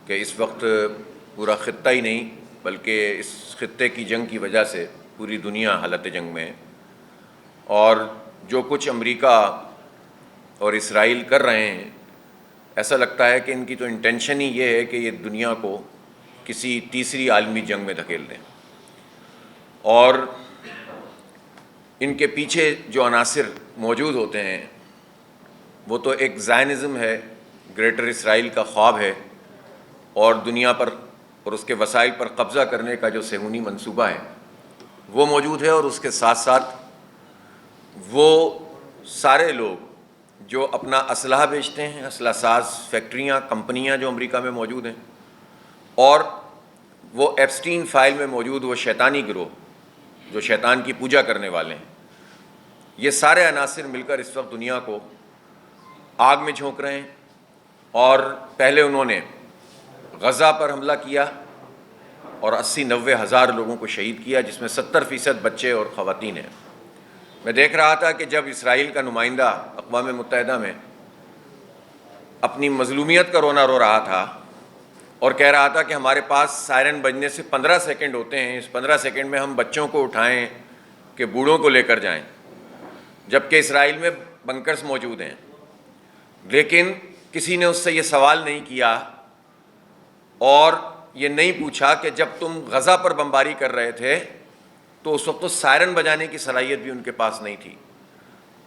کہ اس وقت پورا خطہ ہی نہیں بلکہ اس خطے کی جنگ کی وجہ سے پوری دنیا حالت جنگ میں ہے، اور جو کچھ امریکہ اور اسرائیل کر رہے ہیں ایسا لگتا ہے کہ ان کی تو انٹینشن ہی یہ ہے کہ یہ دنیا کو کسی تیسری عالمی جنگ میں دھکیل دیں، اور ان کے پیچھے جو عناصر موجود ہوتے ہیں وہ تو ایک زائنزم ہے، گریٹر اسرائیل کا خواب ہے، اور دنیا پر اور اس کے وسائل پر قبضہ کرنے کا جو صہیونی منصوبہ ہے وہ موجود ہے، اور اس کے ساتھ ساتھ وہ سارے لوگ جو اپنا اسلحہ بیچتے ہیں، اسلحہ ساز فیکٹریاں، کمپنیاں جو امریکہ میں موجود ہیں، اور وہ ایپسٹین فائل میں موجود وہ شیطانی گروہ جو شیطان کی پوجا کرنے والے ہیں، یہ سارے عناصر مل کر اس وقت دنیا کو آگ میں جھونک رہے ہیں۔ اور پہلے انہوں نے غزہ پر حملہ کیا اور 80-90 ہزار لوگوں کو شہید کیا، جس میں 70% بچے اور خواتین ہیں۔ میں دیکھ رہا تھا کہ جب اسرائیل کا نمائندہ اقوام متحدہ میں اپنی مظلومیت کا رونا رو رہا تھا اور کہہ رہا تھا کہ ہمارے پاس سائرن بجنے سے 15 سیکنڈ ہوتے ہیں، اس 15 سیکنڈ میں ہم بچوں کو اٹھائیں کہ بوڑھوں کو لے کر جائیں، جبکہ اسرائیل میں بنکرز موجود ہیں، لیکن کسی نے اس سے یہ سوال نہیں کیا اور یہ نہیں پوچھا کہ جب تم غزہ پر بمباری کر رہے تھے تو اس وقت تو سائرن بجانے کی صلاحیت بھی ان کے پاس نہیں تھی،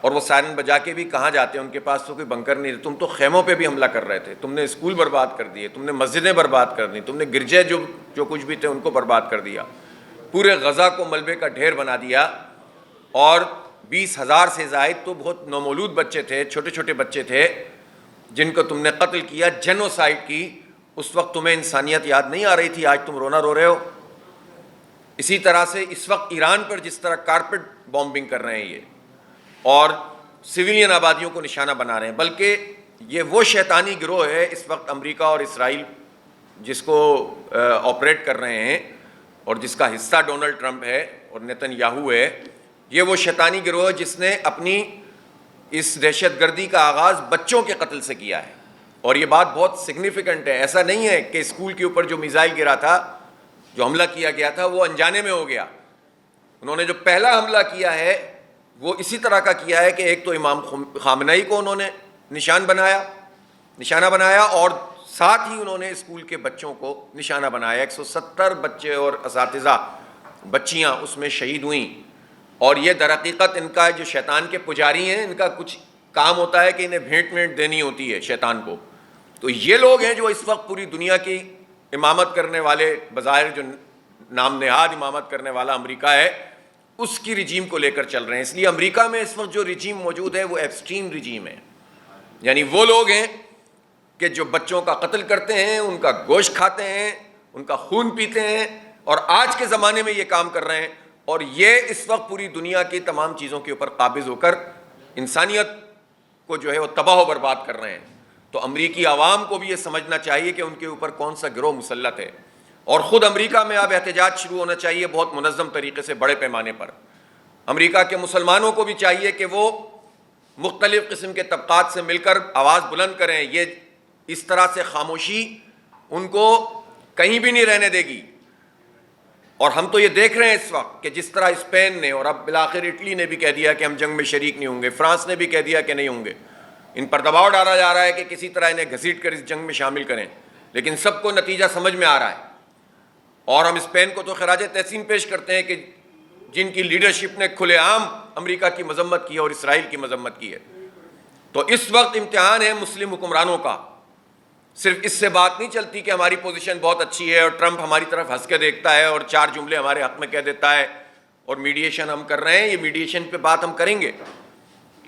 اور وہ سائرن بجا کے بھی کہاں جاتے ہیں، ان کے پاس تو کوئی بنکر نہیں تھے۔ تم تو خیموں پہ بھی حملہ کر رہے تھے، تم نے اسکول برباد کر دیے، تم نے مسجدیں برباد کر دی، تم نے گرجے جو کچھ بھی تھے ان کو برباد کر دیا، پورے غزہ کو ملبے کا ڈھیر بنا دیا، اور 20,000 سے زائد تو بہت نومولود بچے تھے، چھوٹے چھوٹے بچے تھے جن کو تم نے قتل کیا، جینوسائیڈ کی۔ اس وقت تمہیں انسانیت یاد نہیں آ رہی تھی، آج تم رونا رو رہے ہو۔ اسی طرح سے اس وقت ایران پر جس طرح کارپٹ بامبنگ کر رہے ہیں یہ، اور سویلین آبادیوں کو نشانہ بنا رہے ہیں، بلکہ یہ وہ شیطانی گروہ ہے اس وقت امریکہ اور اسرائیل جس کو آپریٹ کر رہے ہیں، اور جس کا حصہ ڈونلڈ ٹرمپ ہے اور نیتن یاہو ہے۔ یہ وہ شیطانی گروہ ہے جس نے اپنی اس دہشت گردی کا آغاز بچوں کے قتل سے کیا ہے، اور یہ بات بہت سگنیفیکنٹ ہے۔ ایسا نہیں ہے کہ اسکول کے اوپر جو میزائل گرا تھا، جو حملہ کیا گیا تھا، وہ انجانے میں ہو گیا۔ انہوں نے جو پہلا حملہ کیا ہے وہ اسی طرح کا کیا ہے کہ ایک تو امام خامنئی کو انہوں نے نشانہ بنایا، اور ساتھ ہی انہوں نے اسکول کے بچوں کو نشانہ بنایا۔ 170 بچے اور اساتذہ، بچیاں اس میں شہید ہوئیں، اور یہ در حقیقت ان کا جو شیطان کے پجاری ہیں، ان کا کچھ کام ہوتا ہے کہ انہیں بھیٹ دینی ہوتی ہے شیطان کو۔ تو یہ لوگ ہیں جو اس وقت پوری دنیا کی امامت کرنے والے، بظاہر جو نام نہاد امامت کرنے والا امریکہ ہے، اس کی رجیم کو لے کر چل رہے ہیں۔ اس لیے امریکہ میں اس وقت جو رجیم موجود ہے وہ ایپسٹین رجیم ہے، یعنی وہ لوگ ہیں کہ جو بچوں کا قتل کرتے ہیں، ان کا گوشت کھاتے ہیں، ان کا خون پیتے ہیں، اور آج کے زمانے میں یہ کام کر رہے ہیں، اور یہ اس وقت پوری دنیا کی تمام چیزوں کے اوپر قابض ہو کر انسانیت کو جو ہے وہ تباہ و برباد کر رہے ہیں۔ تو امریکی عوام کو بھی یہ سمجھنا چاہیے کہ ان کے اوپر کون سا گروہ مسلط ہے، اور خود امریکہ میں اب احتجاج شروع ہونا چاہیے بہت منظم طریقے سے، بڑے پیمانے پر۔ امریکہ کے مسلمانوں کو بھی چاہیے کہ وہ مختلف قسم کے طبقات سے مل کر آواز بلند کریں۔ یہ اس طرح سے خاموشی ان کو کہیں بھی نہیں رہنے دے گی، اور ہم تو یہ دیکھ رہے ہیں اس وقت کہ جس طرح اسپین نے، اور اب بالآخر اٹلی نے بھی کہہ دیا کہ ہم جنگ میں شریک نہیں ہوں گے، فرانس نے بھی کہہ دیا کہ نہیں ہوں گے، ان پر دباؤ ڈالا جا رہا ہے کہ کسی طرح انہیں گھسیٹ کر اس جنگ میں شامل کریں، لیکن سب کو نتیجہ سمجھ میں آ رہا ہے۔ اور ہم اسپین کو تو خراج تحسین پیش کرتے ہیں کہ جن کی لیڈرشپ نے کھلے عام امریکہ کی مذمت کی ہے اور اسرائیل کی مذمت کی ہے۔ تو اس وقت امتحان ہے مسلم حکمرانوں کا۔ صرف اس سے بات نہیں چلتی کہ ہماری پوزیشن بہت اچھی ہے اور ٹرمپ ہماری طرف ہنس کے دیکھتا ہے اور 4 جملے ہمارے حق میں کہہ دیتا ہے اور میڈیشن ہم کر رہے ہیں۔ یہ میڈیشن پہ بات ہم کریں گے،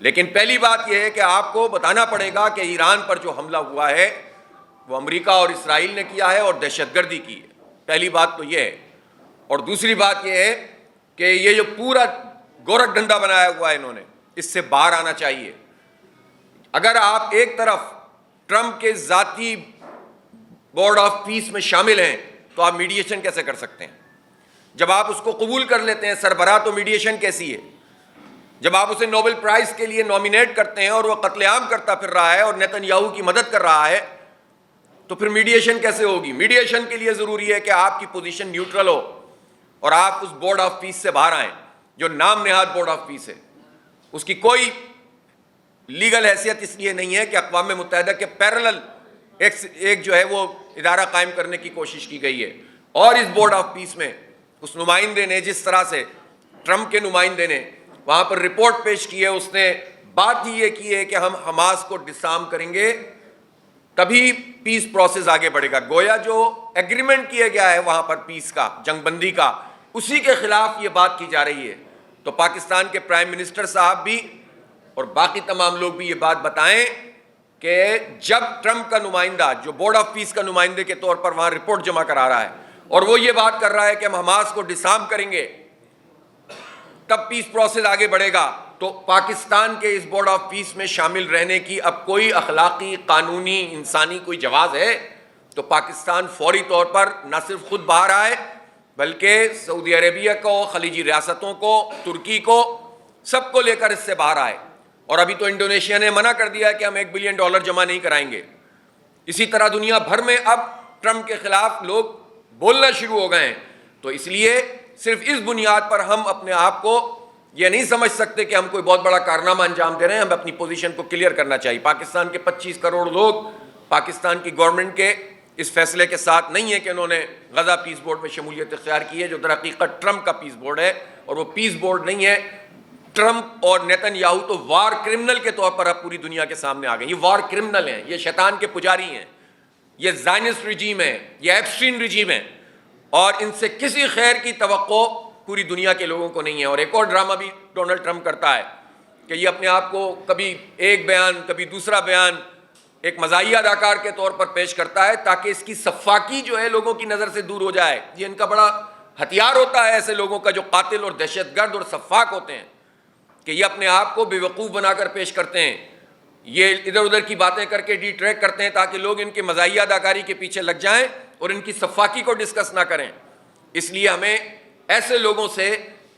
لیکن پہلی بات یہ ہے کہ آپ کو بتانا پڑے گا کہ ایران پر جو حملہ ہوا ہے وہ امریکہ اور اسرائیل نے کیا ہے اور دہشت گردی کی ہے۔ پہلی بات تو یہ ہے، اور دوسری بات یہ ہے کہ یہ جو پورا گورکھ ڈنڈا بنایا ہوا ہے انہوں نے، اس سے باہر آنا چاہیے۔ اگر آپ ایک طرف ٹرمپ کے ذاتی بورڈ آف پیس میں شامل ہیں تو آپ میڈیشن کیسے کر سکتے ہیں؟ جب آپ اس کو قبول کر لیتے ہیں سربراہ تو میڈیشن کیسی ہے؟ جب آپ اسے نوبل پرائز کے لیے نامینیٹ کرتے ہیں اور وہ قتل عام کرتا پھر رہا ہے اور نیتن یاہو کی مدد کر رہا ہے تو پھر میڈیشن کیسے ہوگی؟ میڈیشن کے لیے ضروری ہے کہ آپ کی پوزیشن نیوٹرل ہو اور آپ اس بورڈ آف پیس سے باہر آئیں جو نام نہاد بورڈ آف پیس ہے. اس کی کوئی لیگل حیثیت اس لیے نہیں ہے کہ اقوام متحدہ کے پیرلل ایک جو ہے وہ ادارہ قائم کرنے کی کوشش کی گئی ہے. اور اس بورڈ آف پیس میں اس نمائندے نے جس طرح سے ٹرمپ کے نمائندے نے وہاں پر رپورٹ پیش کی ہے، اس نے بات ہی یہ کی ہے کہ ہم حماس کو ڈسارم کریں گے تبھی پیس پروسیس آگے بڑھے گا. گویا جو ایگریمنٹ کیا گیا ہے وہاں پر پیس کا، جنگ بندی کا، اسی کے خلاف یہ بات کی جا رہی ہے. تو پاکستان کے پرائم منسٹر صاحب بھی اور باقی تمام لوگ بھی یہ بات بتائیں کہ جب ٹرمپ کا نمائندہ جو بورڈ آف پیس کا نمائندے کے طور پر وہاں رپورٹ جمع کرا رہا ہے اور وہ یہ بات کر رہا ہے کہ ہم حماس کو ڈسارم کریں گے تب پیس پروسیس آگے بڑھے گا، تو پاکستان کے اس بورڈ آف پیس میں شامل رہنے کی اب کوئی اخلاقی، قانونی، انسانی کوئی جواز ہے؟ تو پاکستان فوری طور پر نہ صرف خود باہر آئے بلکہ سعودی عربیہ کو، خلیجی ریاستوں کو، ترکی کو، سب کو لے کر اس سے باہر آئے. اور ابھی تو انڈونیشیا نے منع کر دیا ہے کہ ہم $1 بلین جمع نہیں کرائیں گے. اسی طرح دنیا بھر میں اب ٹرمپ کے خلاف لوگ بولنا شروع ہو گئے ہیں. تو اس لیے صرف اس بنیاد پر ہم اپنے آپ کو یہ نہیں سمجھ سکتے کہ ہم کوئی بہت بڑا کارنامہ انجام دے رہے ہیں. ہمیں اپنی پوزیشن کو کلیئر کرنا چاہیے. پاکستان کے 25 کروڑ لوگ پاکستان کی گورنمنٹ کے اس فیصلے کے ساتھ نہیں ہے کہ انہوں نے غزہ پیس بورڈ میں شمولیت اختیار کی ہے، جو در حقیقت ٹرمپ کا پیس بورڈ ہے. اور وہ پیس بورڈ نہیں ہے. ٹرمپ اور نیتن یاہو تو وار کرمنل کے طور پر اب پوری دنیا کے سامنے آ گئے. یہ وار کرمنل ہیں، یہ شیطان کے پجاری ہیں، یہ زائنسٹ رجیم ہے، یہ ایپسٹین رجیم ہے، اور ان سے کسی خیر کی توقع پوری دنیا کے لوگوں کو نہیں ہے. اور ایک اور ڈرامہ بھی ڈونلڈ ٹرمپ کرتا ہے کہ یہ اپنے آپ کو کبھی ایک بیان کبھی دوسرا بیان ایک مزاحیہ اداکار کے طور پر پیش کرتا ہے تاکہ اس کی سفاکی جو ہے لوگوں کی نظر سے دور ہو جائے. یہ ان کا بڑا ہتھیار ہوتا ہے ایسے لوگوں کا جو قاتل اور دہشت گرد اور سفاک ہوتے ہیں کہ یہ اپنے آپ کو بے وقوف بنا کر پیش کرتے ہیں. یہ ادھر ادھر کی باتیں کر کے ڈیٹریکٹ کرتے ہیں تاکہ لوگ ان کے مزاحیہ اداکاری کے پیچھے لگ جائیں اور ان کی سفاکی کو ڈسکس نہ کریں. اس لیے ہمیں ایسے لوگوں سے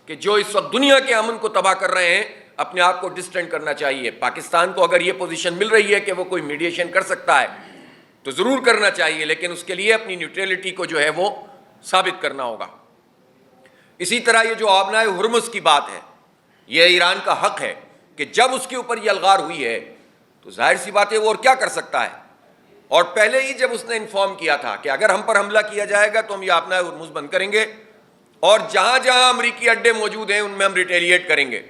کہ جو اس وقت دنیا کے امن کو تباہ کر رہے ہیں اپنے آپ کو ڈسٹینٹ کرنا چاہیے. پاکستان کو اگر یہ پوزیشن مل رہی ہے کہ وہ کوئی میڈیشن کر سکتا ہے تو ضرور کرنا چاہیے، لیکن اس کے لیے اپنی نیوٹریلٹی کو جو ہے وہ ثابت کرنا ہوگا. اسی طرح یہ جو آبنائے ہرمز کی بات ہے، یہ ایران کا حق ہے کہ جب اس کے اوپر یہ الغار ہوئی ہے تو ظاہر سی بات ہے وہ اور کیا کر سکتا ہے. اور پہلے ہی جب اس نے انفارم کیا تھا کہ اگر ہم پر حملہ کیا جائے گا تو ہم یہ آبنائے ہرمز بند کریں گے اور جہاں جہاں امریکی اڈے موجود ہیں ان میں ہم ریٹیلیٹ کریں گے.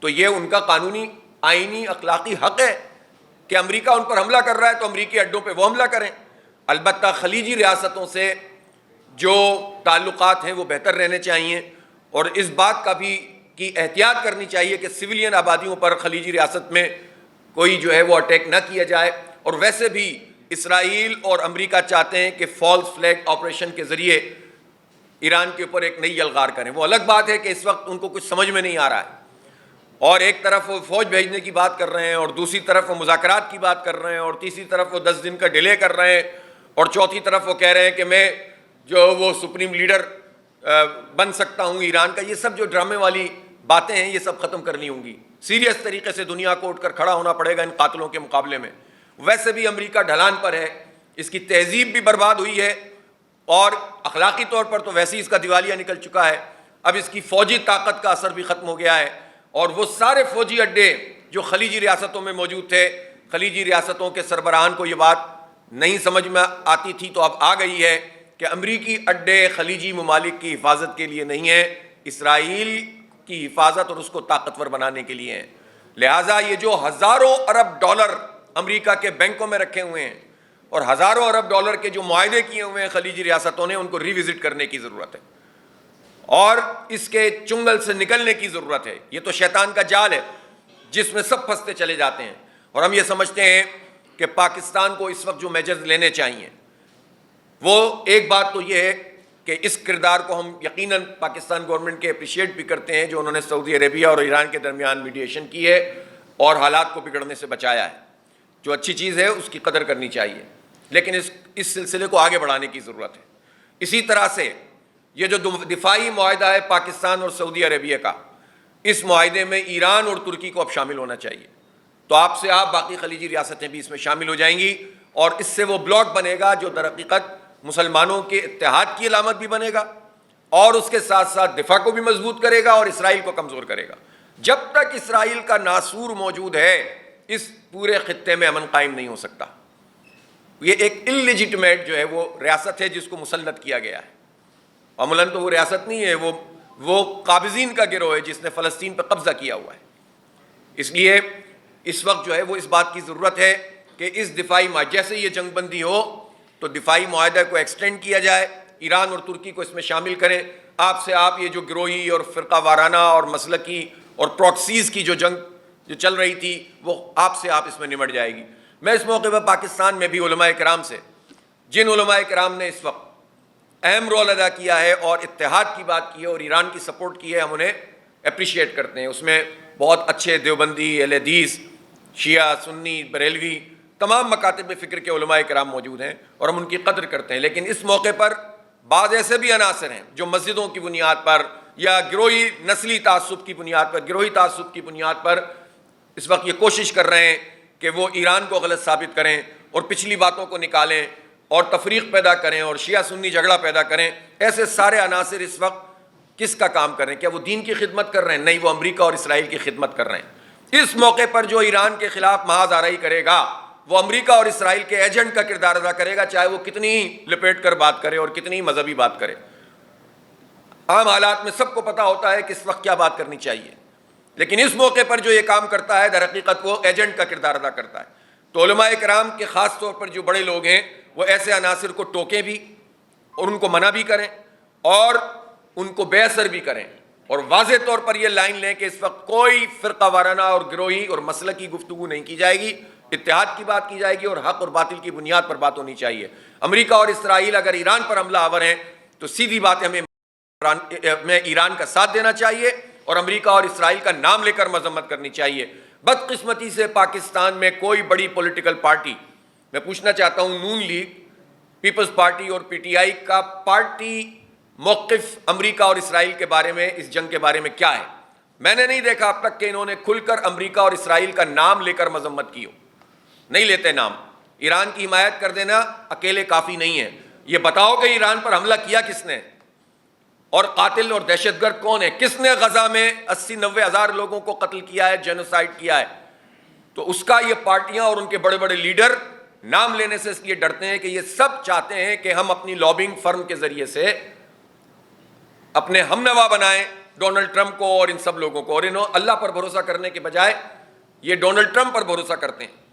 تو یہ ان کا قانونی، آئینی، اخلاقی حق ہے کہ امریکہ ان پر حملہ کر رہا ہے تو امریکی اڈوں پہ وہ حملہ کریں. البتہ خلیجی ریاستوں سے جو تعلقات ہیں وہ بہتر رہنے چاہیے اور اس بات کا بھی کی احتیاط کرنی چاہیے کہ سویلین آبادیوں پر خلیجی ریاست میں کوئی جو ہے وہ اٹیک نہ کیا جائے. اور ویسے بھی اسرائیل اور امریکہ چاہتے ہیں کہ فالس فلیگ آپریشن کے ذریعے ایران کے اوپر ایک نئی یلغار کریں. وہ الگ بات ہے کہ اس وقت ان کو کچھ سمجھ میں نہیں آ رہا ہے اور ایک طرف وہ فوج بھیجنے کی بات کر رہے ہیں اور دوسری طرف وہ مذاکرات کی بات کر رہے ہیں اور تیسری طرف وہ 10 دن کا ڈیلے کر رہے ہیں اور چوتھی طرف وہ کہہ رہے ہیں کہ میں جو وہ سپریم لیڈر بن سکتا ہوں ایران کا. یہ سب جو ڈرامے والی باتیں ہیں یہ سب ختم کرنی ہوں گی. سیریس طریقے سے دنیا کو اٹھ کر کھڑا ہونا پڑے گا ان قاتلوں کے مقابلے میں. ویسے بھی امریکہ ڈھلان پر ہے، اس کی تہذیب بھی برباد ہوئی ہے اور اخلاقی طور پر تو ویسے ہی اس کا دیوالیہ نکل چکا ہے. اب اس کی فوجی طاقت کا اثر بھی ختم ہو گیا ہے اور وہ سارے فوجی اڈے جو خلیجی ریاستوں میں موجود تھے، خلیجی ریاستوں کے سربراہان کو یہ بات نہیں سمجھ میں آتی تھی تو اب آ گئی ہے کہ امریکی اڈے خلیجی ممالک کی حفاظت کے لیے نہیں ہیں، اسرائیل کی حفاظت اور اس کو طاقتور بنانے کے لیے ہیں. لہٰذا یہ جو ہزاروں ارب ڈالر امریکہ کے بینکوں میں رکھے ہوئے ہیں اور ہزاروں ارب ڈالر کے جو معاہدے کیے ہوئے ہیں خلیجی ریاستوں نے، ان کو ریوزٹ کرنے کی ضرورت ہے اور اس کے چنگل سے نکلنے کی ضرورت ہے. یہ تو شیطان کا جال ہے جس میں سب پھنستے چلے جاتے ہیں اور ہم یہ سمجھتے ہیں کہ پاکستان کو اس وقت جو میجرز لینے چاہیے وہ ایک بات تو یہ ہے کہ اس کردار کو ہم یقیناً پاکستان گورنمنٹ کے اپریشیٹ بھی کرتے ہیں جو انہوں نے سعودی عربیہ اور ایران کے درمیان میڈیشن کی ہے اور حالات کو بگڑنے سے بچایا ہے. جو اچھی چیز ہے اس کی قدر کرنی چاہیے لیکن اس سلسلے کو آگے بڑھانے کی ضرورت ہے. اسی طرح سے یہ جو دفاعی معاہدہ ہے پاکستان اور سعودی عربیہ کا، اس معاہدے میں ایران اور ترکی کو اب شامل ہونا چاہیے. تو آپ سے باقی خلیجی ریاستیں بھی اس میں شامل ہو جائیں گی اور اس سے وہ بلاک بنے گا جو در حقیقت مسلمانوں کے اتحاد کی علامت بھی بنے گا اور اس کے ساتھ ساتھ دفاع کو بھی مضبوط کرے گا اور اسرائیل کو کمزور کرے گا۔ جب تک اسرائیل کا ناسور موجود ہے اس پورے خطے میں امن قائم نہیں ہو سکتا۔ یہ ایک انلیجیٹمیٹ جو ہے وہ ریاست ہے جس کو مسلط کیا گیا ہے، عملاً تو وہ ریاست نہیں ہے، وہ قابضین کا گروہ ہے جس نے فلسطین پہ قبضہ کیا ہوا ہے۔ اس لیے اس وقت جو ہے وہ اس بات کی ضرورت ہے کہ اس دفاعی جیسے یہ جنگ بندی ہو تو دفاعی معاہدہ کو ایکسٹینڈ کیا جائے، ایران اور ترکی کو اس میں شامل کریں۔ آپ یہ جو گروہی اور فرقہ وارانہ اور مسلکی اور پروکسیز کی جو جنگ جو چل رہی تھی وہ آپ اس میں نمٹ جائے گی۔ میں اس موقع پر پاکستان میں بھی علماء کرام سے، جن علماء کرام نے اس وقت اہم رول ادا کیا ہے اور اتحاد کی بات کی ہے اور ایران کی سپورٹ کی ہے، ہم انہیں اپریشیٹ کرتے ہیں۔ اس میں بہت اچھے دیوبندی، اہل حدیث، شیعہ، سنی، بریلوی، تمام مکاتب فکر کے علماء کرام موجود ہیں اور ہم ان کی قدر کرتے ہیں۔ لیکن اس موقع پر بعض ایسے بھی عناصر ہیں جو مسجدوں کی بنیاد پر یا گروہی نسلی تعصب کی بنیاد پر، گروہی تعصب کی بنیاد پر اس وقت یہ کوشش کر رہے ہیں کہ وہ ایران کو غلط ثابت کریں اور پچھلی باتوں کو نکالیں اور تفریق پیدا کریں اور شیعہ سنی جھگڑا پیدا کریں۔ ایسے سارے عناصر اس وقت کس کا کام کر رہے ہیں؟ کیا وہ دین کی خدمت کر رہے ہیں؟ نہیں، وہ امریکہ اور اسرائیل کی خدمت کر رہے ہیں۔ اس موقع پر جو ایران کے خلاف محاذ آرائی کرے گا وہ امریکہ اور اسرائیل کے ایجنٹ کا کردار ادا کرے گا، چاہے وہ کتنی لپیٹ کر بات کرے اور کتنی مذہبی بات کرے۔ عام حالات میں سب کو پتہ ہوتا ہے کہ اس وقت کیا بات کرنی چاہیے، لیکن اس موقع پر جو یہ کام کرتا ہے در حقیقت وہ ایجنٹ کا کردار ادا کرتا ہے۔ تو علماء کرام کے خاص طور پر جو بڑے لوگ ہیں وہ ایسے عناصر کو ٹوکیں بھی اور ان کو منع بھی کریں اور ان کو بے اثر بھی کریں اور واضح طور پر یہ لائن لیں کہ اس وقت کوئی فرقہ وارانہ اور گروہی اور مسلکی گفتگو نہیں کی جائے گی، اتحاد کی بات کی جائے گی اور حق اور باطل کی بنیاد پر بات ہونی چاہیے۔ امریکہ اور اسرائیل اگر ایران پر حملہ آور ہیں تو سیدھی بات ہے ہمیں ایران کا ساتھ دینا چاہیے اور امریکہ اور اسرائیل کا نام لے کر مذمت کرنی چاہیے۔ بدقسمتی سے پاکستان میں کوئی بڑی پولیٹیکل پارٹی، میں پوچھنا چاہتا ہوں نون لیگ، پیپلز پارٹی اور پی ٹی آئی کا پارٹی موقف امریکہ اور اسرائیل کے بارے میں، اس جنگ کے بارے میں کیا ہے؟ میں نے نہیں دیکھا اب تک کہ انہوں نے کھل کر امریکہ اور اسرائیل کا نام لے کر مذمت کی ہو۔ نہیں لیتے نام۔ ایران کی حمایت کر دینا اکیلے کافی نہیں ہے، یہ بتاؤ کہ ایران پر حملہ کیا کس نے اور قاتل اور دہشت گرد کون ہے، کس نے غزہ میں 80-90 ہزار لوگوں کو قتل کیا ہے، جینوسائیڈ کیا ہے۔ تو اس کا یہ پارٹیاں اور ان کے بڑے بڑے لیڈر نام لینے سے اس لیے ڈرتے ہیں کہ یہ سب چاہتے ہیں کہ ہم اپنی لابنگ فرم کے ذریعے سے اپنے ہم نوا بنائیں ڈونلڈ ٹرمپ کو اور ان سب لوگوں کو، اور انہوں اللہ پر بھروسہ کرنے کے بجائے یہ ڈونلڈ ٹرمپ پر بھروسہ کرتے ہیں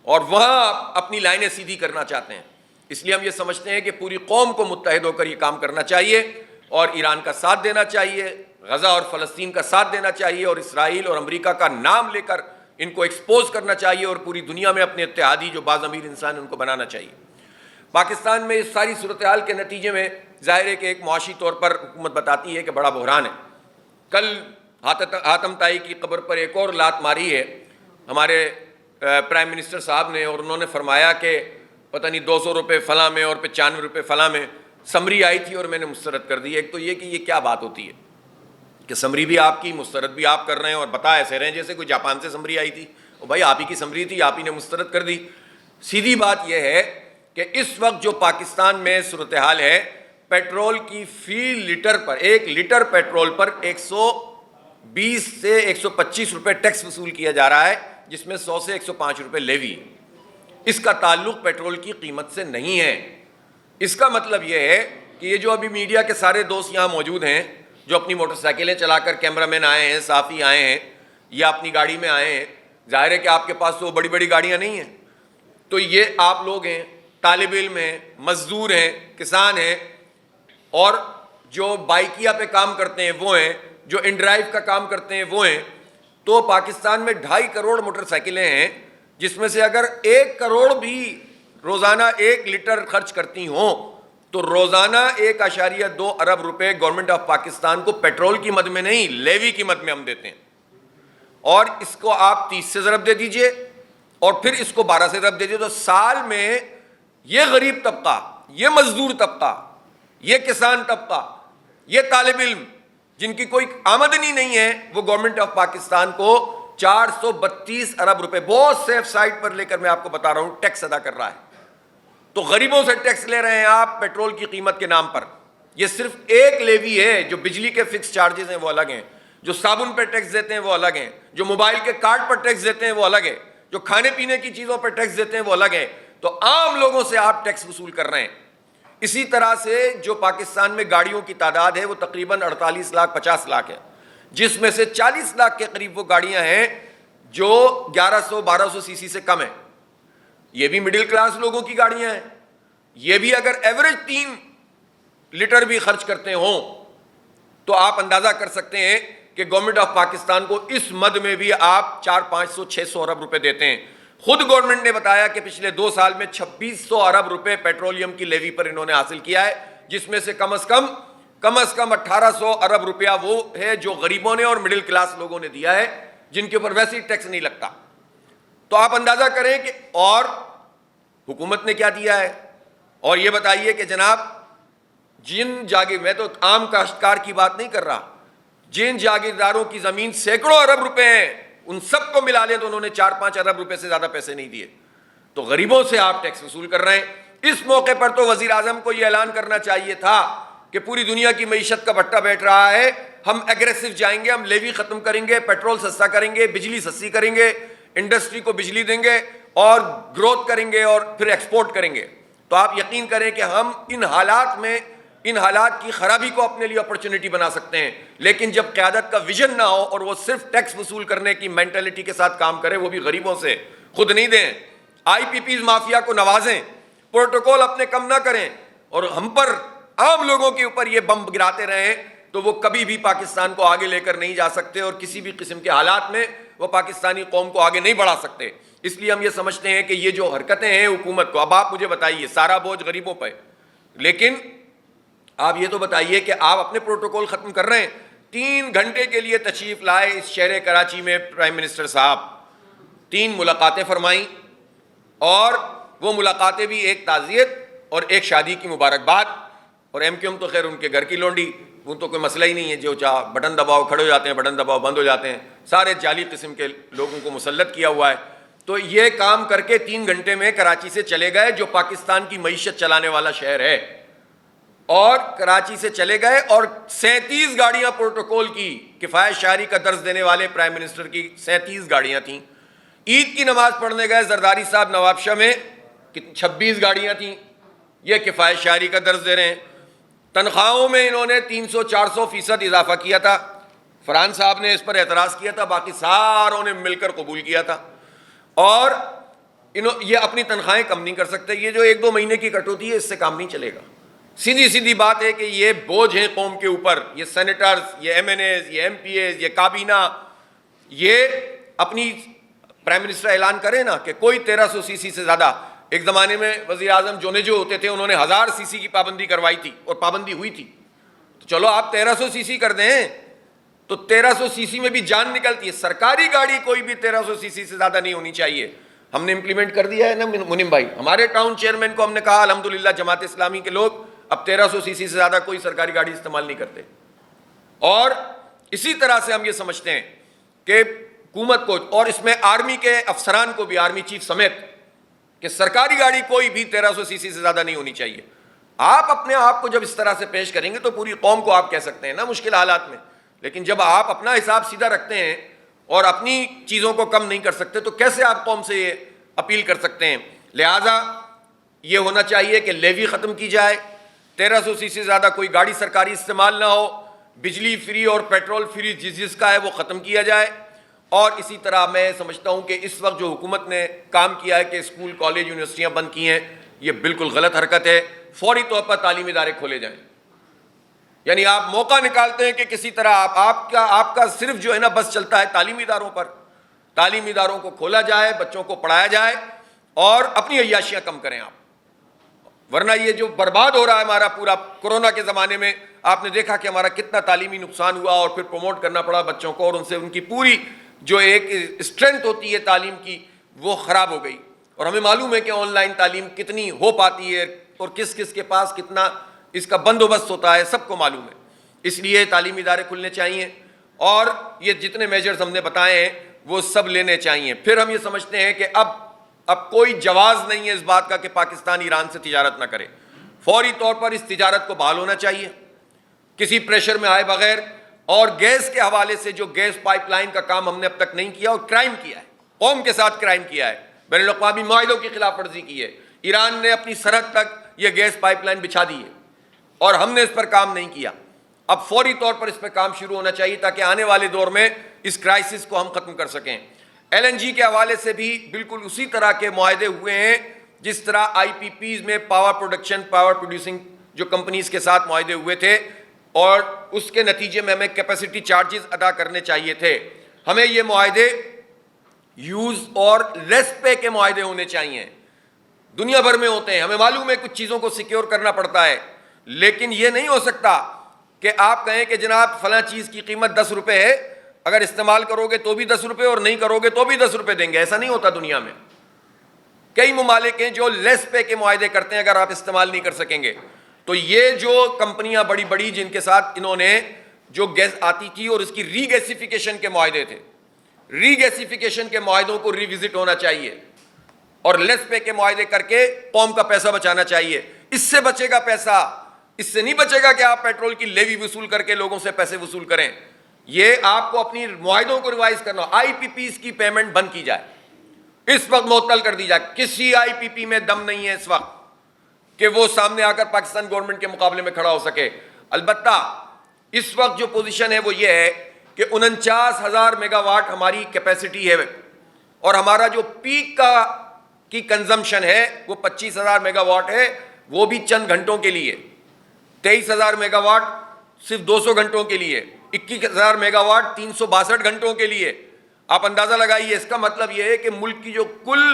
اور وہاں اپنی لائنیں سیدھی کرنا چاہتے ہیں۔ اس لیے ہم یہ سمجھتے ہیں کہ پوری قوم کو متحد ہو کر یہ کام کرنا چاہیے اور ایران کا ساتھ دینا چاہیے، غزہ اور فلسطین کا ساتھ دینا چاہیے اور اسرائیل اور امریکہ کا نام لے کر ان کو ایکسپوز کرنا چاہیے اور پوری دنیا میں اپنے اتحادی جو باز امیر انسان ان کو بنانا چاہیے۔ پاکستان میں اس ساری صورتحال کے نتیجے میں ظاہر ہے کہ ایک معاشی طور پر حکومت بتاتی ہے کہ بڑا بحران ہے۔ کل حاتم طائی کی قبر پر ایک اور لات ماری ہے ہمارے پرائم منسٹر صاحب نے، اور انہوں نے فرمایا کہ پتہ نہیں 200 روپے فلاں میں اور 95 روپے فلاں میں سمری آئی تھی اور میں نے مسترد کر دی۔ ایک تو یہ کہ یہ کیا بات ہوتی ہے کہ سمری بھی آپ کی، مسترد بھی آپ کر رہے ہیں اور بتا ایسے رہے ہیں جیسے کوئی جاپان سے سمری آئی تھی، اور بھائی آپ ہی کی سمری تھی، آپ ہی نے مسترد کر دی۔ سیدھی بات یہ ہے کہ اس وقت جو پاکستان میں صورتحال ہے، پیٹرول کی فی لیٹر پر، 1 لیٹر پیٹرول پر 120 سے 125 روپے ٹیکس وصول کیا جا رہا ہے، جس میں 100 سے 105 روپے لیوی۔ اس کا تعلق پیٹرول کی قیمت سے نہیں ہے۔ اس کا مطلب یہ ہے کہ یہ جو ابھی میڈیا کے سارے دوست یہاں موجود ہیں جو اپنی موٹر سائیکلیں چلا کر، کیمرہ مین آئے ہیں، صحافی آئے ہیں یا اپنی گاڑی میں آئے ہیں، ظاہر ہے کہ آپ کے پاس تو بڑی بڑی گاڑیاں نہیں ہیں، تو یہ آپ لوگ ہیں، طالب علم ہیں، مزدور ہیں، کسان ہیں، اور جو بائکیا پہ کام کرتے ہیں وہ ہیں، جو ان ڈرائیو کا کام کرتے ہیں وہ ہیں۔ تو پاکستان میں 2.5 کروڑ موٹر سائیکلیں ہیں، جس میں سے اگر 1 کروڑ بھی روزانہ 1 لیٹر خرچ کرتی ہوں تو روزانہ 1.2 ارب روپے گورنمنٹ آف پاکستان کو پیٹرول کی مد میں نہیں، لیوی کی مد میں ہم دیتے ہیں۔ اور اس کو آپ 30 سے ضرب دے دیجئے اور پھر اس کو 12 سے ضرب دے دیجئے، تو سال میں یہ غریب طبقہ، یہ مزدور طبقہ، یہ کسان طبقہ، یہ طالب علم جن کی کوئی آمدنی نہیں ہے، وہ گورنمنٹ آف پاکستان کو 432 ارب روپے بہت سیف سائٹ پر لے کر میں آپ کو بتا رہا ہوں ٹیکس ادا کر رہا ہے۔ تو غریبوں سے ٹیکس لے رہے ہیں آپ پیٹرول کی قیمت کے نام پر. یہ صرف ایک لیوی ہے. جو بجلی کے فکس چارجز ہیں وہ الگ ہیں, جو صابن پہ ٹیکس دیتے ہیں وہ الگ ہیں, جو موبائل کے کارڈ پر ٹیکس دیتے ہیں وہ الگ ہے, جو کھانے پینے کی چیزوں پر ٹیکس دیتے ہیں وہ الگ ہے. تو عام لوگوں سے آپ ٹیکس وصول کر رہے ہیں. اسی طرح سے جو پاکستان میں گاڑیوں کی تعداد ہے وہ تقریباً 48 لاکھ 50 لاکھ ہے, جس میں سے 40 لاکھ کے قریب وہ گاڑیاں ہیں جو 1100-1200 سی سی سے کم ہیں. یہ بھی مڈل کلاس لوگوں کی گاڑیاں ہیں. یہ بھی اگر ایوریج 3 لیٹر بھی خرچ کرتے ہوں تو آپ اندازہ کر سکتے ہیں کہ گورنمنٹ آف پاکستان کو اس مد میں بھی آپ 400-500-600 ارب روپے دیتے ہیں. خود گورنمنٹ نے بتایا کہ پچھلے 2 سال میں 2600 ارب روپے پیٹرولیم کی لیوی پر انہوں نے حاصل کیا ہے, جس میں سے کم از کم 1800 ارب روپیہ وہ ہے جو غریبوں نے اور مڈل کلاس لوگوں نے دیا ہے, جن کے اوپر ویسے ہی ٹیکس نہیں لگتا. تو آپ اندازہ کریں کہ اور حکومت نے کیا دیا ہے. اور یہ بتائیے کہ جناب میں تو عام کاشتکار کی بات نہیں کر رہا, جن جاگیرداروں کی زمین سینکڑوں ارب روپے ہیں ان سب کو ملا لیں تو انہوں نے 4-5 ارب روپے سے زیادہ پیسے نہیں دیے. تو غریبوں سے آپ ٹیکس وصول کر رہے ہیں. اس موقع پر تو وزیر اعظم کو یہ اعلان کرنا چاہیے تھا کہ پوری دنیا کی معیشت کا بھٹا بیٹھ رہا ہے, ہم ایگریسو جائیں گے, ہم لیوی ختم کریں گے, پیٹرول سستا کریں گے, بجلی سستی کریں گے, انڈسٹری کو بجلی دیں گے اور گروتھ کریں گے اور پھر ایکسپورٹ کریں گے. تو آپ یقین کریں کہ ہم ان حالات کی خرابی کو اپنے لیے اپرچونٹی بنا سکتے ہیں. لیکن جب قیادت کا ویژن نہ ہو اور وہ صرف ٹیکس وصول کرنے کی مینٹلٹی کے ساتھ کام کرے, وہ بھی غریبوں سے, خود نہیں دیں, آئی پی پیز مافیا کو نوازیں, پروٹوکول اپنے کم نہ کریں اور ہم پر عام لوگوں کے اوپر یہ بم گراتے رہیں, تو وہ کبھی بھی پاکستان کو آگے لے کر نہیں جا سکتے اور کسی بھی قسم کے حالات میں وہ پاکستانی قوم کو آگے نہیں بڑھا سکتے. اس لیے ہم یہ سمجھتے ہیں کہ یہ جو حرکتیں ہیں حکومت کو, اب آپ مجھے بتائیے سارا بوجھ غریبوں پہ, لیکن آپ یہ تو بتائیے کہ آپ اپنے پروٹوکول ختم کر رہے ہیں. 3 گھنٹے کے لیے تشریف لائے اس شہر کراچی میں پرائم منسٹر صاحب, 3 ملاقاتیں فرمائیں, اور وہ ملاقاتیں بھی ایک تعزیت اور ایک شادی کی مبارکباد. اور ایم کیو ایم تو خیر ان کے گھر کی لونڈی, وہ تو کوئی مسئلہ ہی نہیں ہے, جو چاہ بٹن دباؤ کھڑے ہو جاتے ہیں, بٹن دباؤ بند ہو جاتے ہیں, سارے جعلی قسم کے لوگوں کو مسلط کیا ہوا ہے. تو یہ کام کر کے 3 گھنٹے میں کراچی سے چلے گئے, جو پاکستان کی معیشت چلانے والا شہر ہے, اور کراچی سے چلے گئے اور 37 گاڑیاں پروٹوکول کی کفایت شعری کا درس دینے والے پرائم منسٹر کی 37 گاڑیاں تھیں. عید کی نماز پڑھنے گئے زرداری صاحب نواب شاہ میں, 26 گاڑیاں تھیں, یہ کفایت شعری کا درس دے رہے ہیں. تنخواہوں میں انہوں نے 300-400% اضافہ کیا تھا. فرحان صاحب نے اس پر اعتراض کیا تھا, باقی ساروں نے مل کر قبول کیا تھا. اور یہ اپنی تنخواہیں کم نہیں کر سکتے. یہ جو 1-2 مہینے کی کٹوتی ہے اس سے کام نہیں چلے گا. سیدھی بات ہے کہ یہ بوجھ ہیں قوم کے اوپر, یہ سینیٹرز, یہ ایم این ایز, یہ ایم پی ایز, یہ کابینہ, یہ اپنی پرائم منسٹر اعلان کرے نا کہ کوئی 1300 سی سی سے زیادہ. ایک زمانے میں وزیر اعظم جو ہوتے تھے انہوں نے 1000 سی سی کی پابندی کروائی تھی اور پابندی ہوئی تھی. تو چلو آپ 1300 سی سی کر دیں, تو 1300 سی سی میں بھی جان نکلتی ہے. سرکاری گاڑی کوئی بھی 1300 سی سی سے زیادہ نہیں ہونی چاہیے. ہم نے امپلیمنٹ کر دیا ہے نا منیم بھائی, ہمارے ٹاؤن چیئرمین کو ہم نے کہا الحمدللہ جماعت اسلامی کے لوگ اب 1300 سی سی سے زیادہ کوئی سرکاری گاڑی استعمال نہیں کرتے. اور اسی طرح سے ہم یہ سمجھتے ہیں کہ حکومت کو, اور اس میں آرمی کے افسران کو بھی, آرمی چیف سمیت, کہ سرکاری گاڑی کوئی بھی 1300 سی سی سے زیادہ نہیں ہونی چاہیے. آپ اپنے آپ کو جب اس طرح سے پیش کریں گے تو پوری قوم کو آپ کہہ سکتے ہیں نا مشکل حالات میں, لیکن جب آپ اپنا حساب سیدھا رکھتے ہیں اور اپنی چیزوں کو کم نہیں کر سکتے تو کیسے آپ قوم سے یہ اپیل کر سکتے ہیں. لہٰذا یہ ہونا چاہیے کہ لیوی ختم کی جائے, 1300 سی سی سے زیادہ کوئی گاڑی سرکاری استعمال نہ ہو, بجلی فری اور پیٹرول فری جس کا ہے وہ ختم کیا جائے. اور اسی طرح میں سمجھتا ہوں کہ اس وقت جو حکومت نے کام کیا ہے کہ اسکول کالج یونیورسٹیاں بند کی ہیں, یہ بالکل غلط حرکت ہے. فوری طور پر تعلیمی ادارے کھولے جائیں. یعنی آپ موقع نکالتے ہیں کہ کسی طرح آپ کا صرف جو ہے نا بس چلتا ہے تعلیمی اداروں پر. تعلیمی اداروں کو کھولا جائے, بچوں کو پڑھایا جائے اور اپنی عیاشیاں کم کریں آپ. ورنہ یہ جو برباد ہو رہا ہے ہمارا پورا, کورونا کے زمانے میں آپ نے دیکھا کہ ہمارا کتنا تعلیمی نقصان ہوا اور پھر پروموٹ کرنا پڑا بچوں کو, اور ان سے ان کی پوری جو ایک اسٹرینتھ ہوتی ہے تعلیم کی وہ خراب ہو گئی. اور ہمیں معلوم ہے کہ آن لائن تعلیم کتنی ہو پاتی ہے اور کس کس کے پاس کتنا اس کا بندوبست ہوتا ہے, سب کو معلوم ہے. اس لیے تعلیمی ادارے کھلنے چاہیے اور یہ جتنے میجرز ہم نے بتائے ہیں وہ سب لینے چاہیے. پھر ہم یہ سمجھتے ہیں کہ اب اب کوئی جواز نہیں ہے اس بات کا کہ پاکستان ایران سے تجارت نہ کرے. فوری طور پر اس تجارت کو بحال ہونا چاہیے کسی پریشر میں آئے بغیر. اور گیس کے حوالے سے جو گیس پائپ لائن کا کام ہم نے اب تک نہیں کیا اور کرائم کیا ہے, قوم کے ساتھ کرائم کیا ہے, بین الاقوامی معاہدوں کی خلاف ورزی کی ہے. ایران نے اپنی سرحد تک یہ گیس پائپ لائن بچھا دی ہے اور ہم نے اس پر کام نہیں کیا. اب فوری طور پر اس پہ کام شروع ہونا چاہیے تاکہ آنے والے دور میں اس کرائسس کو ہم ختم کر سکیں. ایل این جی کے حوالے سے بھی بالکل اسی طرح کے معاہدے ہوئے ہیں جس طرح آئی پی پیز میں پاور پروڈیوسنگ جو کمپنیز کے ساتھ معاہدے ہوئے تھے, اور اس کے نتیجے میں ہمیں کیپیسٹی چارجز ادا کرنے چاہیے تھے. ہمیں یہ معاہدے یوز اور لیس پے کے معاہدے ہونے چاہیے. دنیا بھر میں ہوتے ہیں, ہمیں معلوم ہے کچھ چیزوں کو سیکیور کرنا پڑتا ہے, لیکن یہ نہیں ہو سکتا کہ آپ کہیں کہ جناب فلاں چیز کی قیمت 10 روپے ہے, اگر استعمال کرو گے تو بھی 10 روپے اور نہیں کرو گے تو بھی 10 روپے دیں گے. ایسا نہیں ہوتا دنیا میں. کئی ممالک ہیں جو لیس پے کے معاہدے کرتے ہیں اگر آپ استعمال نہیں کر سکیں گے. تو یہ جو کمپنیاں بڑی بڑی جن کے ساتھ انہوں نے جو گیس آتی تھی اور اس کی ری گیسیفیکیشن کے معاہدے تھے, ری گیسیفیکیشن کے معاہدوں کو ریوزٹ ہونا چاہیے اور لیس پے کے معاہدے کر کے قوم کا پیسہ بچانا چاہیے. اس سے بچے گا پیسہ, اس سے نہیں بچے گا کہ آپ پیٹرول کی لیوی وصول کر کے لوگوں سے پیسے وصول کریں. یہ آپ کو اپنی معاہدوں کو ریوائز کرنا. آئی پی پیز کی پیمنٹ بند کی جائے, اس وقت معطل کر دی جائے. کسی آئی پی پی میں دم نہیں ہے اس وقت کہ وہ سامنے آ کر پاکستان گورنمنٹ کے مقابلے میں کھڑا ہو سکے. البتہ اس وقت جو پوزیشن ہے وہ یہ ہے کہ 49,000 میگا واٹ ہماری کیپیسٹی ہے اور ہمارا جو پیک کی کنزمپشن ہے وہ 25,000 میگا واٹ ہے, وہ بھی چند گھنٹوں کے لیے. 23,000 میگا واٹ صرف 200 گھنٹوں کے لیے, 21,000 میگا واٹ 362 گھنٹوں کے لیے. آپ اندازہ لگائیے. اس کا مطلب یہ ہے کہ ملک کی جو کل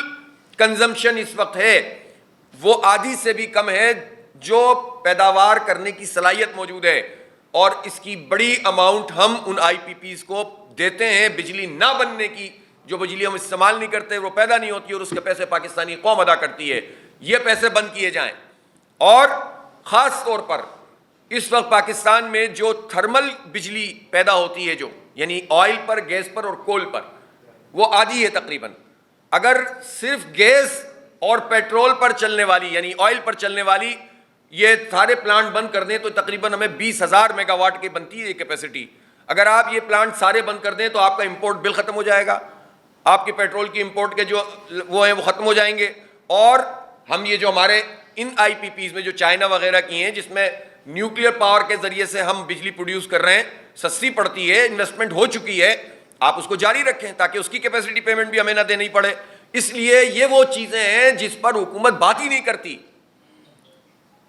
کنزمپشن اس وقت ہے وہ آدھی سے بھی کم ہے جو پیداوار کرنے کی صلاحیت موجود ہے, اور اس کی بڑی اماؤنٹ ہم ان آئی پی پیز کو دیتے ہیں بجلی نہ بننے کی. جو بجلی ہم استعمال نہیں کرتے وہ پیدا نہیں ہوتی اور اس کے پیسے پاکستانی قوم ادا کرتی ہے. یہ پیسے بند کیے جائیں. اور خاص طور پر اس وقت پاکستان میں جو تھرمل بجلی پیدا ہوتی ہے, جو یعنی آئل پر, گیس پر اور کول پر, وہ آدھی ہے تقریباً. اگر صرف گیس اور پیٹرول پر چلنے والی یعنی آئل پر چلنے والی یہ سارے پلانٹ بند کر دیں تو تقریباً ہمیں 20,000 میگا واٹ کی بنتی ہے کیپیسٹی. اگر آپ یہ پلانٹ سارے بند کر دیں تو آپ کا امپورٹ بل ختم ہو جائے گا, آپ کے پیٹرول کی امپورٹ کے جو وہ ہیں وہ ختم ہو جائیں گے. اور ہم یہ جو ہمارے ان آئی پی پیز میں جو چائنا وغیرہ کی ہیں جس میں نیوکلیر پاور کے ذریعے سے ہم بجلی پروڈیوس کر رہے ہیں, سستی پڑتی ہے, انویسٹمنٹ ہو چکی ہے, آپ اس کو جاری رکھیں تاکہ اس کی کیپیسٹی پیمنٹ بھی ہمیں نہ دینی پڑے. اس لیے یہ وہ چیزیں ہیں جس پر حکومت بات ہی نہیں کرتی.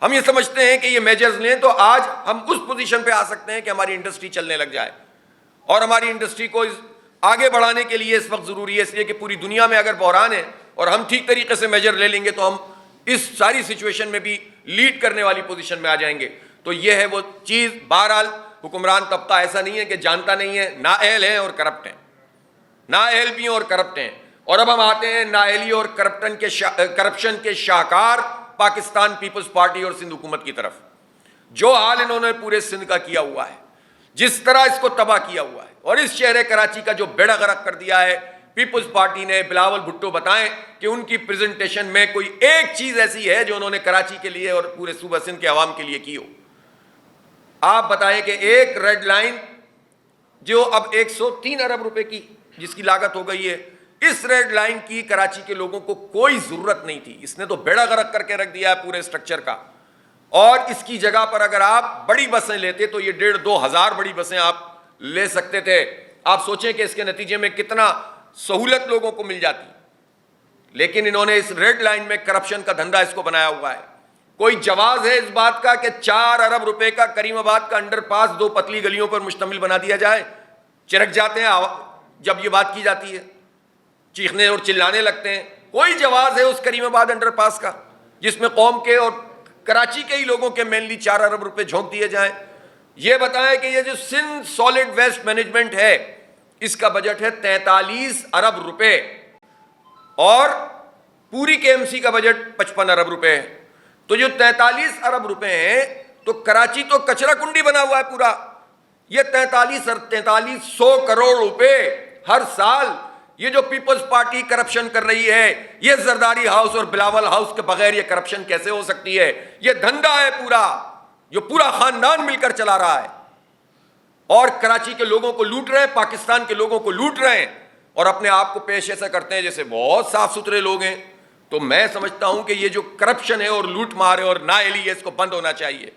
ہم یہ سمجھتے ہیں کہ یہ میجرز لیں تو آج ہم اس پوزیشن پہ آ سکتے ہیں کہ ہماری انڈسٹری چلنے لگ جائے. اور ہماری انڈسٹری کو آگے بڑھانے کے لیے اس وقت ضروری ہے, اس لیے کہ پوری دنیا میں اگر بحران ہے اور ہم ٹھیک طریقے سے میجر لے لیں گے تو ہم اس ساری سچویشن میں بھی لیڈ کرنے والی پوزیشن میں آ جائیں گے. تو یہ ہے وہ چیز. بہرحال حکمران طبقہ ایسا نہیں ہے کہ جانتا نہیں ہے, نااہل ہیں اور کرپٹ ہیں, نااہل بھی ہیں اور کرپٹ ہیں. اور اب ہم آتے ہیں نااہلی اور کرپشن کے شاہکار پاکستان پیپلز پارٹی اور سندھ حکومت کی طرف. جو حال انہوں نے پورے سندھ کا کیا ہوا ہے, جس طرح اس کو تباہ کیا ہوا ہے, اور اس شہر کراچی کا جو بیڑا غرق کر دیا ہے پیپلز پارٹی نے. بلاول بھٹو بتائیں کہ ان کی پریزنٹیشن میں کوئی ایک چیز ایسی ہے جو انہوں نے کراچی کے لیے اور پورے صوبہ سندھ کے عوام کے لیے کی ہو. آپ بتائیں کہ ایک ریڈ لائن جو اب 103 ارب روپے کی جس کی لاگت ہو گئی ہے, اس ریڈ لائن کی کراچی کے لوگوں کو کوئی ضرورت نہیں تھی. اس نے تو بیڑا غرق کر کے رکھ دیا ہے پورے اسٹرکچر کا. اور اس کی جگہ پر اگر آپ بڑی بسیں لیتے تو یہ 1,500-2 ہزار بڑی بسیں آپ لے سکتے تھے. آپ سوچیں کہ اس کے نتیجے میں کتنا سہولت لوگوں کو مل جاتی. لیکن انہوں نے اس ریڈ لائن میں کرپشن کا دھندا اس کو بنایا ہوا ہے. کوئی جواز ہے اس بات کا کہ 4 ارب روپے کا کریم آباد کا انڈر پاس 2 پتلی گلیوں پر مشتمل بنا دیا جائے؟ چرک جاتے ہیں جب یہ بات کی جاتی ہے, چیخنے اور چلانے لگتے ہیں. کوئی جواز ہے اس کریم آباد انڈر پاس کا جس میں قوم کے اور کراچی کے ہی لوگوں کے مینلی 4 ارب روپے جھونک دیے جائیں؟ یہ بتائیں کہ یہ جو سندھ سالڈ ویسٹ مینجمنٹ ہے اس کا بجٹ ہے 43 ارب روپے اور پوری کے ایم سی کا بجٹ 55 ارب روپے ہے. تو جو 43 ارب روپے ہیں تو کراچی تو کچرا کنڈی بنا ہوا ہے پورا. یہ 4300 کروڑ روپے ہر سال یہ جو پیپلز پارٹی کرپشن کر رہی ہے، یہ زرداری ہاؤس اور بلاول ہاؤس کے بغیر یہ کرپشن کیسے ہو سکتی ہے؟ یہ دھندا ہے پورا، جو پورا خاندان مل کر چلا رہا ہے، اور کراچی کے لوگوں کو لوٹ رہے ہیں، پاکستان کے لوگوں کو لوٹ رہے ہیں، اور اپنے آپ کو پیش ایسا کرتے ہیں جیسے بہت صاف ستھرے لوگ ہیں۔ تو میں سمجھتا ہوں کہ یہ جو کرپشن ہے اور لوٹ مار ہے اور نااہلی ہے، اس کو بند ہونا چاہیے۔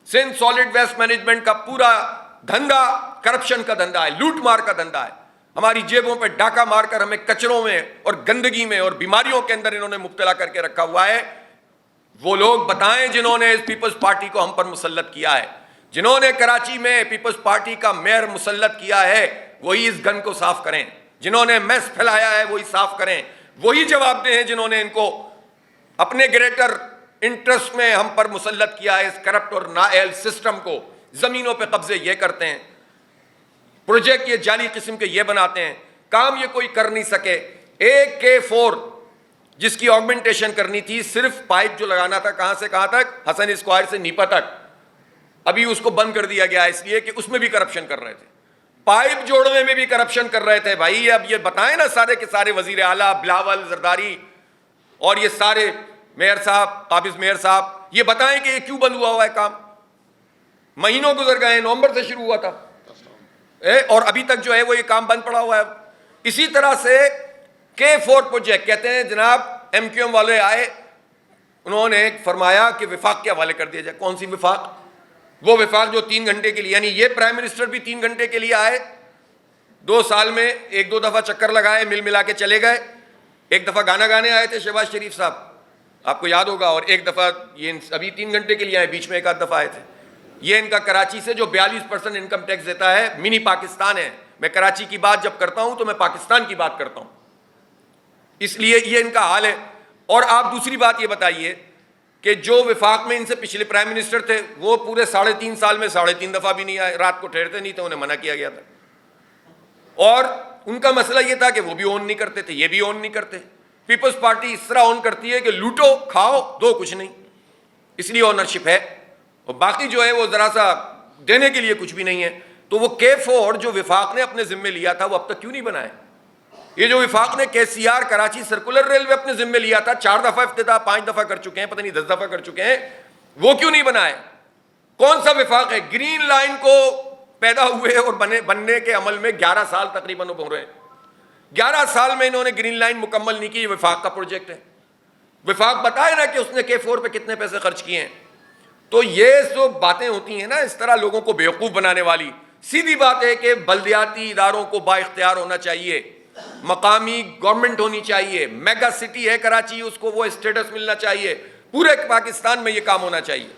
سندھ سالڈ ویسٹ مینجمنٹ کا پورا دھندا کرپشن کا دھندا ہے، لوٹ مار کا دھندا ہے۔ ہماری جیبوں پہ ڈاکہ مار کر ہمیں کچروں میں اور گندگی میں اور بیماریوں کے اندر انہوں نے مبتلا کر کے رکھا ہوا ہے۔ وہ لوگ بتائیں جنہوں نے اس پیپلز پارٹی کو ہم پر مسلط کیا ہے، جنہوں نے کراچی میں پیپلز پارٹی کا میئر مسلط کیا ہے، وہی اس گن کو صاف کریں۔ جنہوں نے میس پھیلایا ہے وہی صاف کریں، وہی جواب دیں جنہوں نے ان کو اپنے گریٹر انٹرسٹ میں ہم پر مسلط کیا ہے۔ اس کرپٹ اور نااہل سسٹم کو، زمینوں پہ قبضے یہ کرتے ہیں، پروجیکٹ یہ جعلی قسم کے یہ بناتے ہیں، کام یہ کوئی کر نہیں سکے۔ ایک K4 جس کی آگمنٹیشن کرنی تھی، صرف پائپ جو لگانا تھا کہاں سے کہاں تک، حسن اسکوائر سے نیپا تک، ابھی اس کو بند کر دیا گیا اس لیے کہ اس میں بھی کرپشن کر رہے تھے، پائپ جوڑنے میں بھی کرپشن کر رہے تھے۔ بھائی اب یہ بتائیں نا، سارے کے سارے وزیر اعلیٰ، بلاول، زرداری اور یہ سارے میئر صاحب، قابض میئر صاحب، یہ بتائیں کہ یہ کیوں بند ہوا ہے کام؟ مہینوں گزر گئے، نومبر سے شروع ہوا تھا اور ابھی تک جو ہے وہ یہ کام بند پڑا ہوا ہے۔ اسی طرح سے K4 پروجیکٹ، کہتے ہیں جناب MQM والے آئے، انہوں نے فرمایا کہ وفاق کے حوالے کر دیا جائے۔ کون سی وفاق؟ وہ وفاق جو 3 گھنٹے کے لیے، یعنی یہ پرائم منسٹر بھی 3 گھنٹے کے لیے آئے، 2 سال میں 1-2 دفعہ چکر لگائے، مل ملا کے چلے گئے۔ ایک دفعہ گانا گانے آئے تھے شہباز شریف صاحب، آپ کو یاد ہوگا، اور ایک دفعہ یہ ابھی 3 گھنٹے کے لیے آئے، بیچ میں 1 دفعہ آئے تھے۔ یہ ان کا کراچی سے جو 42% انکم ٹیکس دیتا ہے، منی پاکستان ہے۔ میں کراچی کی بات جب کرتا ہوں تو میں پاکستان کی بات کرتا ہوں، اس لیے یہ ان کا حال ہے۔ اور آپ دوسری بات یہ بتائیے کہ جو وفاق میں ان سے پچھلے پرائم منسٹر تھے، وہ پورے 3.5 سال میں 3.5 دفعہ بھی نہیں آئے، رات کو ٹھہرتے نہیں تھے، انہیں منع کیا گیا تھا۔ اور ان کا مسئلہ یہ تھا کہ وہ بھی اون نہیں کرتے تھے، یہ بھی اون نہیں کرتے۔ پیپلز پارٹی اس طرح اون کرتی ہے کہ لوٹو، کھاؤ، دو کچھ نہیں، اس لیے اونرشپ ہے، اور باقی جو ہے وہ ذرا سا دینے کے لیے کچھ بھی نہیں ہے۔ تو وہ K4 جو وفاق نے اپنے ذمے لیا تھا، وہ اب تک کیوں نہیں بنائے؟ یہ جو وفاق نے KCR کراچی سرکولر ریلوے اپنے ذمے لیا تھا، 4 دفعہ افتتاح، 5 دفعہ کر چکے ہیں، پتہ نہیں 10 دفعہ کر چکے ہیں، وہ کیوں نہیں بنائے؟ کون سا وفاق ہے؟ گرین لائن کو پیدا ہوئے اور بننے کے عمل میں 11 سال تقریباً ہو رہے ہیں، 11 سال میں انہوں نے گرین لائن مکمل نہیں کی۔ یہ وفاق کا پروجیکٹ ہے، وفاق بتائے نا کہ اس نے K4 پہ کتنے پیسے خرچ کیے ہیں۔ تو یہ جو باتیں ہوتی ہیں نا اس طرح لوگوں کو بیوقوف بنانے والی، سیدھی بات ہے کہ بلدیاتی اداروں کو با اختیار ہونا چاہیے، مقامی گورنمنٹ ہونی چاہیے، میگا سٹی ہے کراچی، اس کو وہ اسٹیٹس ملنا چاہیے۔ پورے پاکستان میں یہ کام ہونا چاہیے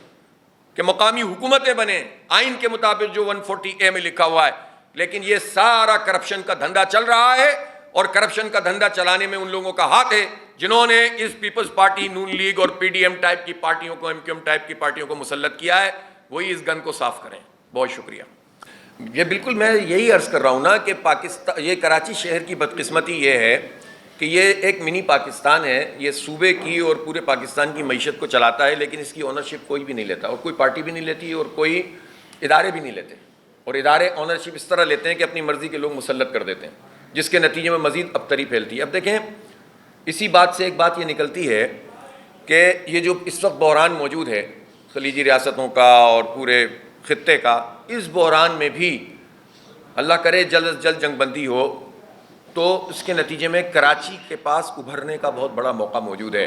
کہ مقامی حکومتیں بنیں آئین کے مطابق جو 140A میں لکھا ہوا ہے۔ لیکن یہ سارا کرپشن کا دھندا چل رہا ہے، اور کرپشن کا دھندا چلانے میں ان لوگوں کا ہاتھ ہے جنہوں نے اس پیپلز پارٹی، نون لیگ اور PDM ٹائپ کی پارٹیوں کو، MQM ٹائپ کی پارٹیوں کو مسلط کیا ہے، وہی اس گن کو صاف کریں۔ بہت شکریہ۔ یہ بالکل میں یہی عرض کر رہا ہوں نا کہ پاکستان، یہ کراچی شہر کی بدقسمتی یہ ہے کہ یہ ایک منی پاکستان ہے، یہ صوبے کی اور پورے پاکستان کی معیشت کو چلاتا ہے، لیکن اس کی اونرشپ کوئی بھی نہیں لیتا، اور کوئی پارٹی بھی نہیں لیتی، اور کوئی ادارے بھی نہیں لیتے، اور ادارے اونرشپ اس طرح لیتے ہیں کہ اپنی مرضی کے لوگ مسلط کر دیتے ہیں، جس کے نتیجے میں مزید ابتری پھیلتی ہے۔ اب دیکھیں، اسی بات سے ایک بات یہ نکلتی ہے کہ یہ جو اس وقت بحران موجود ہے خلیجی ریاستوں کا اور پورے خطے کا، اس بحران میں بھی اللہ کرے جلد از جلد جنگ بندی ہو تو اس کے نتیجے میں کراچی کے پاس ابھرنے کا بہت بڑا موقع موجود ہے۔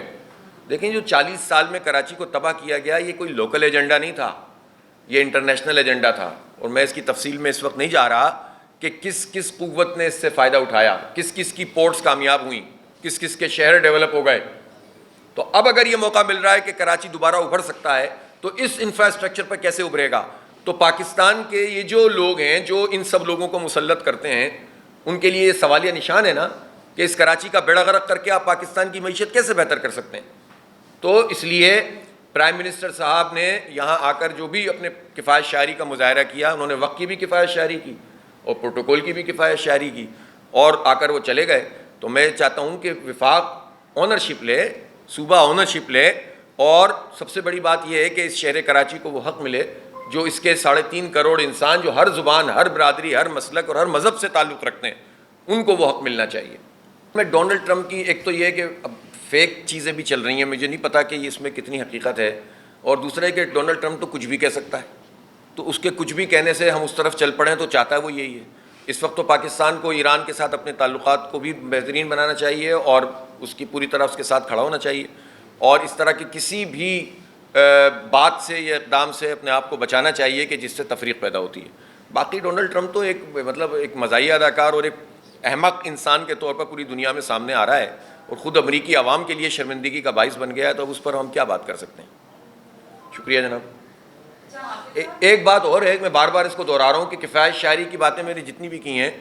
دیکھیں، جو 40 سال میں کراچی کو تباہ کیا گیا، یہ کوئی لوکل ایجنڈا نہیں تھا، یہ انٹرنیشنل ایجنڈا تھا، اور میں اس کی تفصیل میں اس وقت نہیں جا رہا کہ کس کس قوت نے اس سے فائدہ اٹھایا، کس کس کی پورٹس کامیاب ہوئیں، کس کس کے شہر ڈیولپ ہو گئے۔ تو اب اگر یہ موقع مل رہا ہے کہ کراچی دوبارہ ابھر سکتا ہے، تو اس انفراسٹرکچر پر کیسے ابھرے گا؟ تو پاکستان کے یہ جو لوگ ہیں جو ان سب لوگوں کو مسلط کرتے ہیں، ان کے لیے یہ سوالیہ نشان ہے نا کہ اس کراچی کا بیڑا غرق کر کے آپ پاکستان کی معیشت کیسے بہتر کر سکتے ہیں؟ تو اس لیے پرائم منسٹر صاحب نے یہاں آ کر جو بھی اپنے کفایت شعری کا مظاہرہ کیا، انہوں نے وقت کی بھی کفایت شعری کی اور پروٹوکول کی بھی کفایت شعری کی، اور آ کر وہ چلے گئے۔ تو میں چاہتا ہوں کہ وفاق اونرشپ لے، صوبہ اونرشپ لے، اور سب سے بڑی بات یہ ہے کہ اس شہر کراچی کو وہ حق ملے جو اس کے 3.5 کروڑ انسان جو ہر زبان، ہر برادری، ہر مسلک اور ہر مذہب سے تعلق رکھتے ہیں، ان کو وہ حق ملنا چاہیے۔ میں ڈونلڈ ٹرمپ کی ایک تو یہ ہے کہ اب فیک چیزیں بھی چل رہی ہیں، مجھے نہیں پتا کہ اس میں کتنی حقیقت ہے، اور دوسرا ہے کہ ڈونلڈ ٹرمپ تو کچھ بھی کہہ سکتا ہے، تو اس کے کچھ بھی کہنے سے ہم اس طرف چل پڑیں تو چاہتا ہے وہ یہی ہے۔ اس وقت تو پاکستان کو ایران کے ساتھ اپنے تعلقات کو بھی بہترین بنانا چاہیے اور اس کی پوری طرح اس کے ساتھ کھڑا ہونا چاہیے، اور اس طرح کی کسی بھی بات سے یا اقدام سے اپنے آپ کو بچانا چاہیے کہ جس سے تفریق پیدا ہوتی ہے۔ باقی ڈونلڈ ٹرمپ تو ایک مطلب ایک مزاحیہ اداکار اور ایک احمق انسان کے طور پر پوری دنیا میں سامنے آ رہا ہے، اور خود امریکی عوام کے لیے شرمندگی کا باعث بن گیا ہے، تو اب اس پر ہم کیا بات کر سکتے ہیں۔ شکریہ جناب۔ ایک بات اور ہے، میں بار بار اس کو دہرا رہا ہوں کہ کفایت شاعری کی باتیں میری جتنی بھی کی ہیں،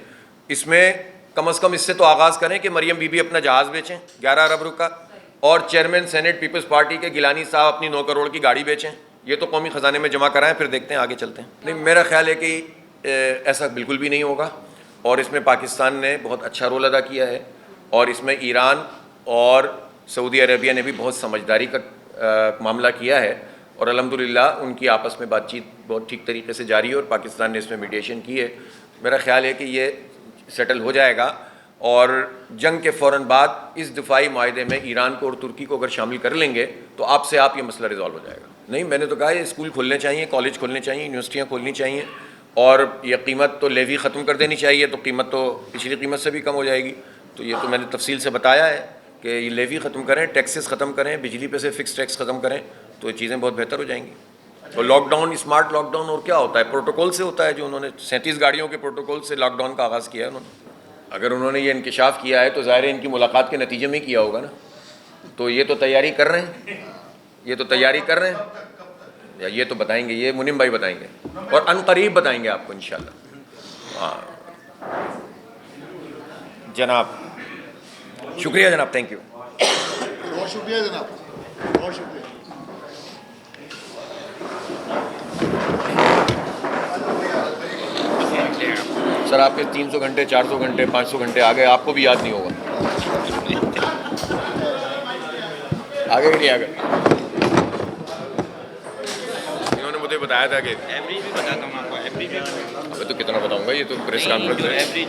اس میں کم از کم اس سے تو آغاز کریں کہ مریم بی بی اپنا جہاز بیچیں 11 ارب روپے کا، اور چیئرمین سینٹ پیپلز پارٹی کے گیلانی صاحب اپنی 9 کروڑ کی گاڑی بیچیں، یہ تو قومی خزانے میں جمع کرائیں، پھر دیکھتے ہیں آگے چلتے ہیں۔ نہیں، میرا خیال ہے کہ ایسا بالکل بھی نہیں ہوگا، اور اس میں پاکستان نے بہت اچھا رول ادا کیا ہے، اور اس میں ایران اور سعودی عربیہ نے بھی بہت سمجھداری کا معاملہ کیا ہے، اور الحمدللہ ان کی آپس میں بات چیت بہت ٹھیک طریقے سے جاری ہے، اور پاکستان نے اس میں میڈیشن کی ہے۔ میرا خیال ہے کہ یہ سیٹل ہو جائے گا، اور جنگ کے فوراً بعد اس دفاعی معاہدے میں ایران کو اور ترکی کو اگر شامل کر لیں گے تو آپ سے آپ یہ مسئلہ ریزالو ہو جائے گا۔ نہیں، میں نے تو کہا یہ اسکول کھولنے چاہیے، کالج کھولنے چاہیے، یونیورسٹیاں کھولنی چاہیے، اور یہ قیمت تو لیوی ختم کر دینی چاہیے، تو قیمت تو پچھلی قیمت سے بھی کم ہو جائے گی۔ تو یہ تو میں نے تفصیل سے بتایا ہے کہ یہ لیوی ختم کریں، ٹیکسز ختم کریں، بجلی پہ سے فکس ٹیکس ختم کریں، تو یہ چیزیں بہت بہتر ہو جائیں گی۔ اور lockdown, smart lockdown اور کیا ہوتا ہے؟ پروٹوکول سے ہوتا ہے، جو انہوں نے 37 گاڑیوں کے پروٹوکول سے لاک ڈاؤن کا آغاز کیا ہے انہوں نے۔ اگر انہوں نے یہ انکشاف کیا ہے تو ظاہر ہے ان کی ملاقات کے نتیجے میں کیا ہوگا نا، تو یہ تو تیاری کر رہے ہیں، یہ تو تیاری کر رہے ہیں، یا یہ تو بتائیں گے، یہ منیم بھائی بتائیں گے، اور ان قریب بتائیں گے آپ کو انشاءاللہ۔ ہاں جناب، شکریہ جناب، تھینک یو۔ بہت شکریہ جناب، بہت شکریہ۔ سر آپ کے 300 گھنٹے، 400 گھنٹے، 500 گھنٹے آگے، آپ کو بھی یاد نہیں ہوگا، آگے نہیں آگے۔ انہوں نے مجھے بتایا تھا کہ ایوریج بھی بتاتا ہوں آپ کو، ایوریج ابھی تو کتنا بتاؤں گا، یہ تو پریس کانفرنس ہے۔ ایوریج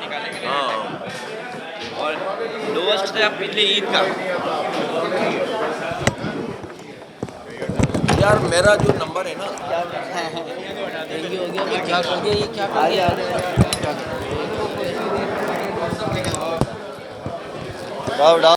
نکالیں گے، ہاں اور لوسٹ ہے آپ پچھلے عید کا۔ یار میرا جو نمبر ہے نا، ڈاؤ